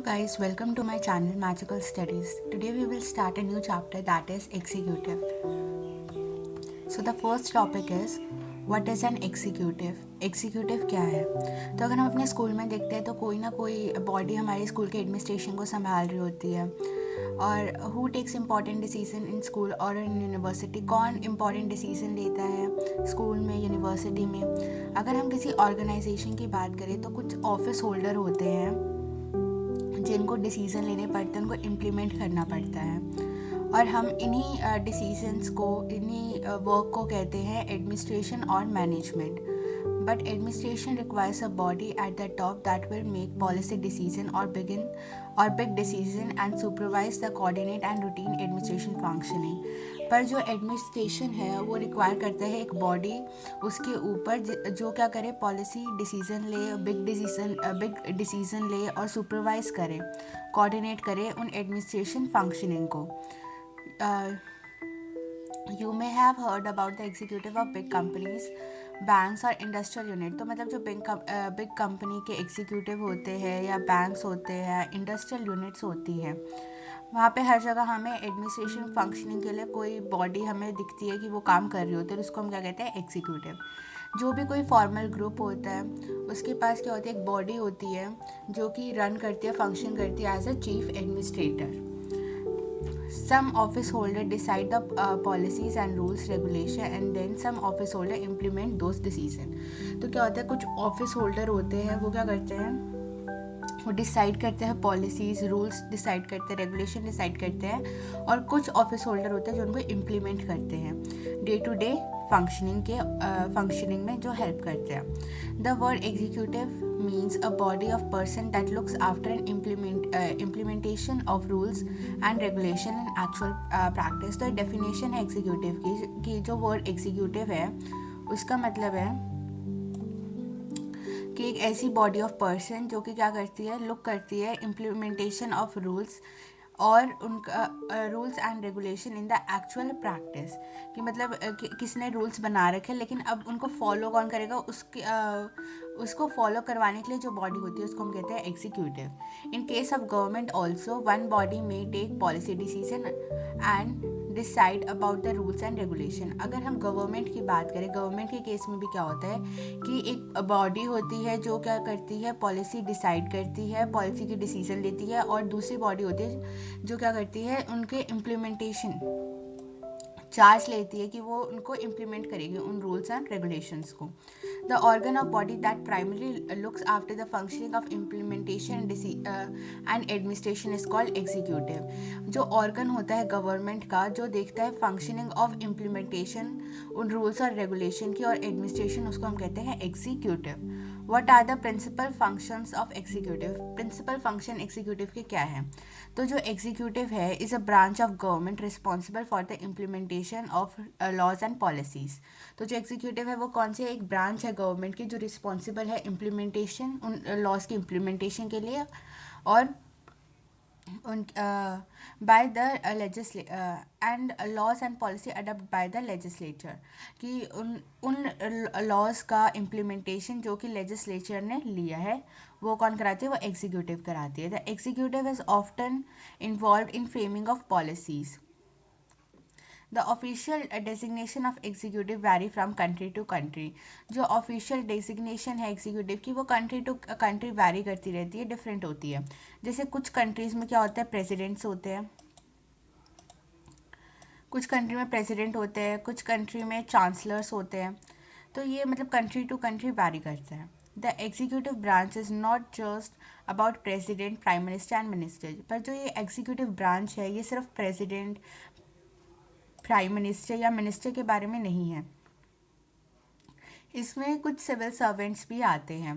guys, welcome to my channel Magical Studies. Today we will start a new chapter that is executive. So the first topic is what is an executive? Executive क्या है? तो अगर हम अपने school में देखते हैं तो कोई ना कोई बॉडी हमारे स्कूल के एडमिनिस्ट्रेशन को संभाल रही होती है और who takes important decision in school और इन यूनिवर्सिटी, कौन इम्पॉर्टेंट डिसीजन लेता है स्कूल में, यूनिवर्सिटी में. अगर हम किसी ऑर्गेनाइजेशन की बात करें तो कुछ ऑफिस होल्डर होते हैं जिनको डिसीज़न लेने पड़ते हैं, उनको इम्प्लीमेंट करना पड़ता है और हम इन्हीं डिसीजंस को, इन्हीं वर्क को कहते हैं एडमिनिस्ट्रेशन और management. But administration requires a body at the top that will make policy decision और big decision and supervise the coordinate and routine administration functioning. पर जो एडमिनिस्ट्रेशन है वो रिक्वायर करता है एक बॉडी उसके ऊपर जो क्या करे, पॉलिसी डिसीज़न ले, बिग डिसीज़न ले और सुपरवाइज करे, कोऑर्डिनेट करे उन एडमिनिस्ट्रेशन फंक्शनिंग को. You may have heard about the executive of big companies, banks और इंडस्ट्रियल यूनिट. तो मतलब जो बिग कंपनी के एग्जीक्यूटिव होते हैं या बैंक्स होते हैं, इंडस्ट्रियल यूनिट्स होती हैं, वहाँ पे हर जगह हमें एडमिनिस्ट्रेशन फंक्शनिंग के लिए कोई बॉडी हमें दिखती है कि वो काम कर रही होती है, उसको हम क्या कहते हैं, एग्जीक्यूटिव. जो भी कोई फॉर्मल ग्रुप होता है उसके पास क्या होती है, एक बॉडी होती है जो कि रन करती है, फंक्शन करती है as a chief administrator. Some office holder decide the policies and rules regulation and then some office holder implement those decision. तो क्या होता है, कुछ ऑफिस होल्डर होते हैं वो क्या करते हैं, वो डिसाइड करते हैं पॉलिसीज़, रूल्स डिसाइड करते हैं, रेगुलेशन डिसाइड करते हैं, और कुछ ऑफिस होल्डर होते हैं जो उनको इम्प्लीमेंट करते हैं, डे टू डे फंक्शनिंग में जो हेल्प करते हैं. The word executive means a body of person that looks after an implementation of rules and regulation in actual practice. तो डेफिनेशन है एग्जीक्यूटिव की जो वर्ड एग्जीक्यूटिव है उसका मतलब है कि एक ऐसी बॉडी ऑफ पर्सन जो कि क्या करती है, लुक करती है इम्प्लीमेंटेशन ऑफ रूल्स और उनका rules and regulation in the actual practice. कि मतलब किसने रूल्स बना रखे लेकिन अब उनको फॉलो कौन करेगा, उसको फॉलो करवाने के लिए जो बॉडी होती है उसको हम कहते हैं executive. In case of government also one body में take policy decision and decide about the rules and regulation. अगर हम गवर्नमेंट की बात करें, गवर्नमेंट के केस में भी क्या होता है कि एक बॉडी होती है जो क्या करती है, पॉलिसी डिसाइड करती है, पॉलिसी की डिसीजन लेती है, और दूसरी बॉडी होती है जो क्या करती है, उनके इम्प्लीमेंटेशन चार्ज लेती है कि वो उनको इम्प्लीमेंट करेगी उन रूल्स एंड रेगुलेशंस को. The organ of body that primary looks after the functioning of implementation and administration is called executive. जो ऑर्गन होता है गवर्नमेंट का जो देखता है फंक्शनिंग ऑफ इम्प्लीमेंटेशन उन रूल्स और रेगुलेशन की और एडमिनिस्ट्रेशन, उसको हम कहते हैं executive. What are the principal functions of executive? Principal function executive के क्या है? तो जो एग्जीक्यूटिव है is a branch of government responsible for the implementation of laws and policies. तो जो एग्जीक्यूटिव है वो कौन सी एक ब्रांच है गवर्नमेंट की जो रिस्पॉन्सिबल है इम्प्लीमेंटेशन, उन लॉज की इम्प्लीमेंटेशन के लिए और उन by the and laws and policy adopt by the legislature. कि उन लॉज का इम्प्लीमेंटेशन जो कि लेजिस्लेचर ने लिया है वो कौन कराती है, वो एग्जीक्यूटिव कराती है. The executive is often involve in framing of policies. The official designation of executive vary from country to country. जो ऑफिशियल डेजिग्नेशन है एग्जीक्यूटिव की वो कंट्री टू कंट्री वैरी करती रहती है, डिफरेंट होती है. जैसे कुछ कंट्रीज़ में क्या होता है, प्रेसिडेंट्स होते हैं, कुछ कंट्री में प्रेसिडेंट होते हैं, कुछ कंट्री में चांसलर्स होते हैं. तो ये मतलब कंट्री टू कंट्री वैरी करता है. The executive branch is not just about president, prime minister and minister. पर जो ये एग्जीक्यूटिव ब्रांच है ये सिर्फ प्रेसिडेंट, प्राइम मिनिस्टर या मिनिस्टर के बारे में नहीं है, इसमें कुछ सिविल सर्वेंट्स भी आते हैं.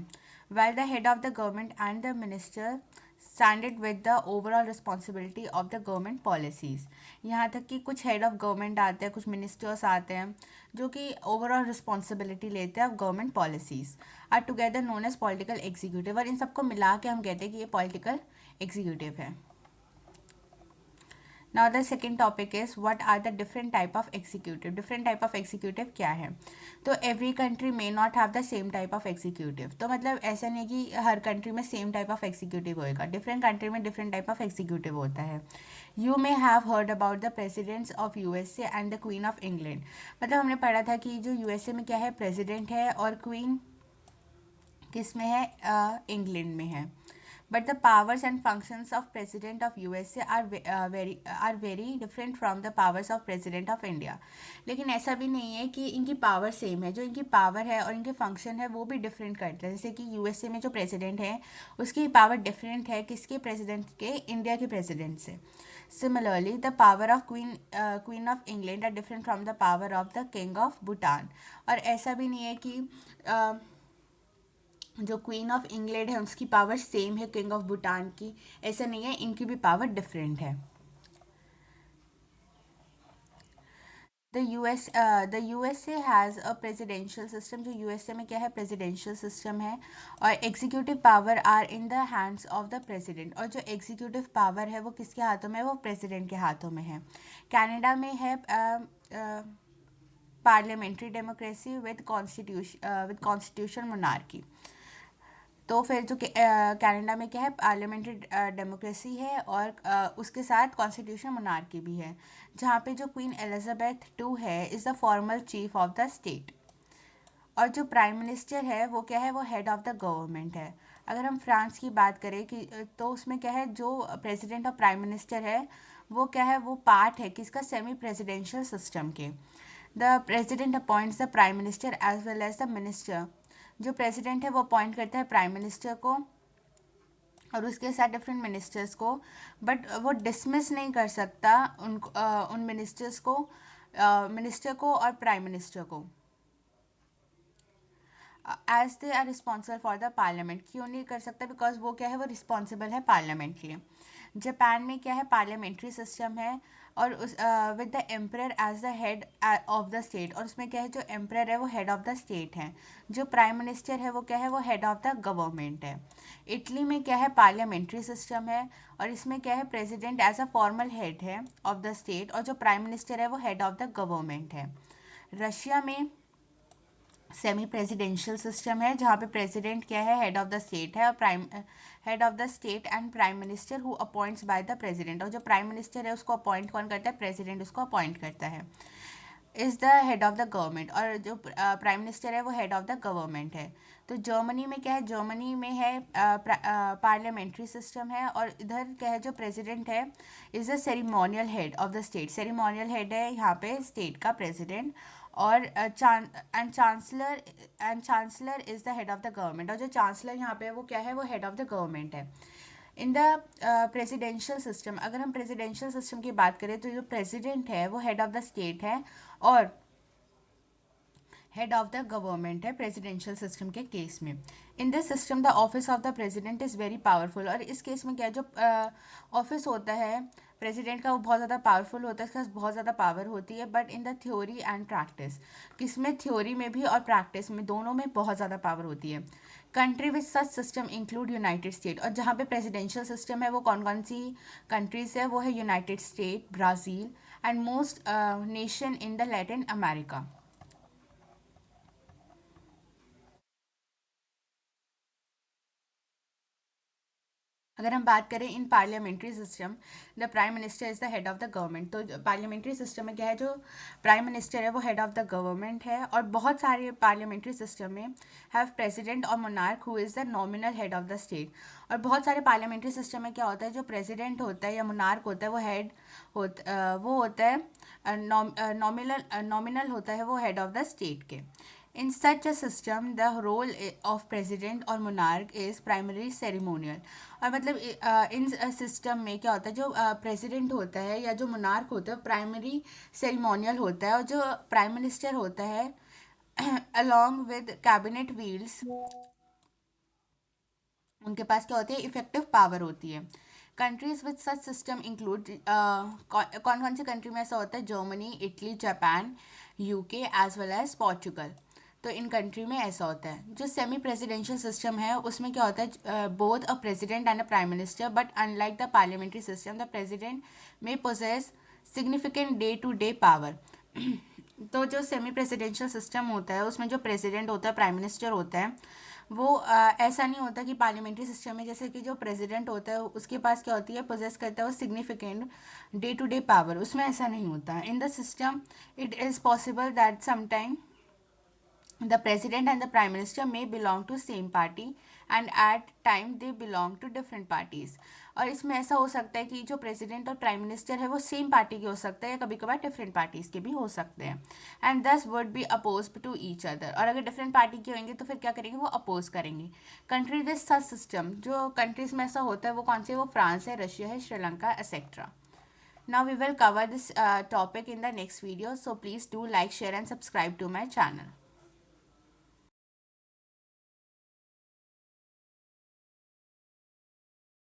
Well the head of the government and the minister standard with the overall responsibility of the government policies. यहाँ तक कि कुछ हेड ऑफ गवर्नमेंट आते हैं, कुछ मिनिस्टर्स आते हैं जो कि ओवरऑल रिस्पॉन्सिबिलिटी लेते हैं of government policies, are together known as political executive. और इन सबको मिला के हम कहते हैं कि ये पॉलिटिकल एग्जीक्यूटिव है. Now the second topic is what are the different type of executive. Different type of executive क्या है? तो every country may not have the same type of executive. तो मतलब ऐसा नहीं कि हर कंट्री में सेम टाइप ऑफ एग्जीक्यूटिव होएगा. डिफरेंट कंट्री में डिफरेंट टाइप ऑफ एग्जीक्यूटिव होता है. You may have heard about the presidents of USA and the queen of England. मतलब हमने पढ़ा था कि जो यूएसए में क्या है, प्रेसिडेंट है, और क्वीन किस में है, इंग्लैंड में है. But the powers and functions of president of USA are very different from the powers of president of India. लेकिन ऐसा भी नहीं है कि इनकी पावर सेम है. जो इनकी पावर है और इनके फंक्शन है वो भी डिफरेंट करते हैं. जैसे कि यूएसए में जो प्रेसिडेंट है उसकी पावर डिफरेंट है किसके, प्रेसिडेंट के, इंडिया के प्रेसिडेंट से. Similarly, the power of Queen of England are different from the power of the King of Bhutan. और ऐसा भी नहीं है कि जो क्वीन ऑफ इंग्लैंड है उसकी पावर सेम है किंग ऑफ भूटान की. ऐसा नहीं है, इनकी भी पावर डिफरेंट है. The USA has a presidential system. जो यूएसए में क्या है, प्रेसिडेंशियल सिस्टम है. और executive power are in the hands of the president. और जो एग्जीक्यूटिव पावर है वो किसके हाथों में है, वो प्रेसिडेंट के हाथों में है. कनाडा में है parliamentary democracy with constitution monarchy. तो फिर जो कनाडा में क्या है, पार्लियामेंट्री डेमोक्रेसी है, और उसके साथ कॉन्स्टिट्यूशन मोनार्की भी है. जहाँ पे जो क्वीन एलिजाबेथ टू है is the formal chief of the state. और जो प्राइम मिनिस्टर है वो क्या है, वो हेड ऑफ द गवर्नमेंट है. अगर हम फ्रांस की बात करें कि तो उसमें क्या है, जो प्रेसिडेंट और प्राइम मिनिस्टर है वो क्या है, वो पार्ट है किसका, सेमी प्रेसिडेंशियल सिस्टम के. The president appoints the prime minister as well as the minister. जो प्रेसिडेंट है वो अपॉइंट करता है प्राइम मिनिस्टर को और उसके साथ डिफरेंट मिनिस्टर्स को. बट वो डिसमिस नहीं कर सकता उन मिनिस्टर्स को, मिनिस्टर को और प्राइम मिनिस्टर को, as they are responsible for the parliament. क्यों नहीं कर सकता, बिकॉज वो क्या है, वो रिस्पॉन्सिबल है पार्लियामेंट के लिए. जापान में क्या है, पार्लियामेंट्री सिस्टम है, और उस with the emperor as the head of the state. और उसमें क्या है, जो एम्परर है वो हेड ऑफ द स्टेट है. जो प्राइम मिनिस्टर है वो क्या है, वो हेड ऑफ द गवर्नमेंट है. इटली में क्या है, पार्लियामेंट्री सिस्टम है, और इसमें क्या है, president as a formal head है ऑफ द स्टेट, और जो प्राइम मिनिस्टर है वो हेड ऑफ द गवर्नमेंट है. रशिया में सेमी प्रेसिडेंशियल सिस्टम है, जहाँ पे प्रेसिडेंट क्या है, हेड ऑफ द स्टेट है, और prime head of the state and prime minister who appoints by the president. और जो प्राइम मिनिस्टर है उसको अपॉइंट कौन करता है, प्रेसिडेंट उसको अपॉइंट करता है. Is the head of the government. और जो प्राइम मिनिस्टर है वो हेड ऑफ द गवर्नमेंट है. तो जर्मनी में क्या है, जर्मनी में है पार्लियामेंट्री सिस्टम है, और इधर क्या है, जो प्रेसिडेंट है is the ceremonial head of the state. Ceremonial head है यहाँ पे स्टेट का प्रेसिडेंट. और chancellor is the head of the government. और जो चांसलर यहाँ पे है वो क्या है, वो हेड ऑफ द गवर्नमेंट है. इन द प्रेसिडेंशियल सिस्टम, अगर हम प्रेसिडेंशियल सिस्टम की बात करें तो जो प्रेसिडेंट है वो हेड ऑफ द स्टेट है और हेड ऑफ द गवर्नमेंट है प्रेसिडेंशियल सिस्टम के केस में. In this system the office of the president is very powerful. और इस केस में क्या है, जो ऑफिस होता है प्रेसिडेंट का वो बहुत ज़्यादा पावरफुल होता है, इसका बहुत ज़्यादा पावर होती है. But in the theory and practice, किसमें, थ्योरी में भी और प्रैक्टिस में, दोनों में बहुत ज़्यादा पावर होती है. Country with such system include United state. और जहाँ पे प्रेसिडेंशियल सिस्टम है वो कौन कौन सी कंट्रीज है, वो है United state, Brazil and most nation in the Latin America. अगर हम बात करें इन parliamentary system, the prime minister is the head of the government. तो पार्लियामेंट्री सिस्टम में क्या है, जो प्राइम मिनिस्टर है वो हेड ऑफ द गवर्नमेंट है. और बहुत सारे पार्लियामेंट्री सिस्टम में हैव प्रेसिडेंट और monarch who is the nominal head of the state. और बहुत सारे पार्लियामेंट्री सिस्टम में क्या होता है, जो प्रेसिडेंट होता है या मोनार्क होता है वो हेड वो होता है नॉमिनल होता है वो हेड ऑफ द स्टेट के. In such a system, the role of president और monarch is primarily ceremonial. और मतलब इन सिस्टम में क्या होता है, जो प्रेसिडेंट होता है या जो मोनार्क होता है प्राइमरी सेरिमोनियल होता है, और जो प्राइम मिनिस्टर होता है अलॉन्ग विद कैबिनेट व्हील्स, उनके पास क्या होती है, इफेक्टिव पावर होती है. Countries with such system include, कौन कौन सी कंट्री में ऐसा होता है, Germany, Italy, Japan, UK as well as Portugal. तो इन कंट्री में ऐसा होता है। जो सेमी प्रेसिडेंशियल सिस्टम है उसमें क्या होता है, both a president and a prime minister, but unlike the parliamentary system the president में possesses significant day to day power. तो जो सेमी प्रेसिडेंशियल सिस्टम होता है उसमें जो प्रेसिडेंट होता है, प्राइम मिनिस्टर होता है, वो ऐसा नहीं होता कि पार्लियामेंट्री सिस्टम में जैसे कि जो प्रेसिडेंट होता है उसके पास क्या होती है, पोजेस करता है वो significant day to day power. उसमें ऐसा नहीं होता। In the system it is possible that sometime the president and the prime minister may belong to same party and at time they belong to different parties। और इसमें ऐसा हो सकता है कि जो प्रेसिडेंट और प्राइम मिनिस्टर है वो सेम पार्टी के हो सकते हैं या कभी कभार डिफरेंट पार्टीज के भी हो सकते हैं। And this would be opposed to each other. और अगर डिफरेंट पार्टी के होंगे तो फिर क्या करेंगे, वो अपोज करेंगे। कंट्री दिस सच सिस्टम, जो कंट्रीज में ऐसा होता है वो कौन सी है, वो फ्रांस है, रशिया है, Sri Lanka etcetera. Now we will cover this topic in the next video, so please do like, share and subscribe to my channel.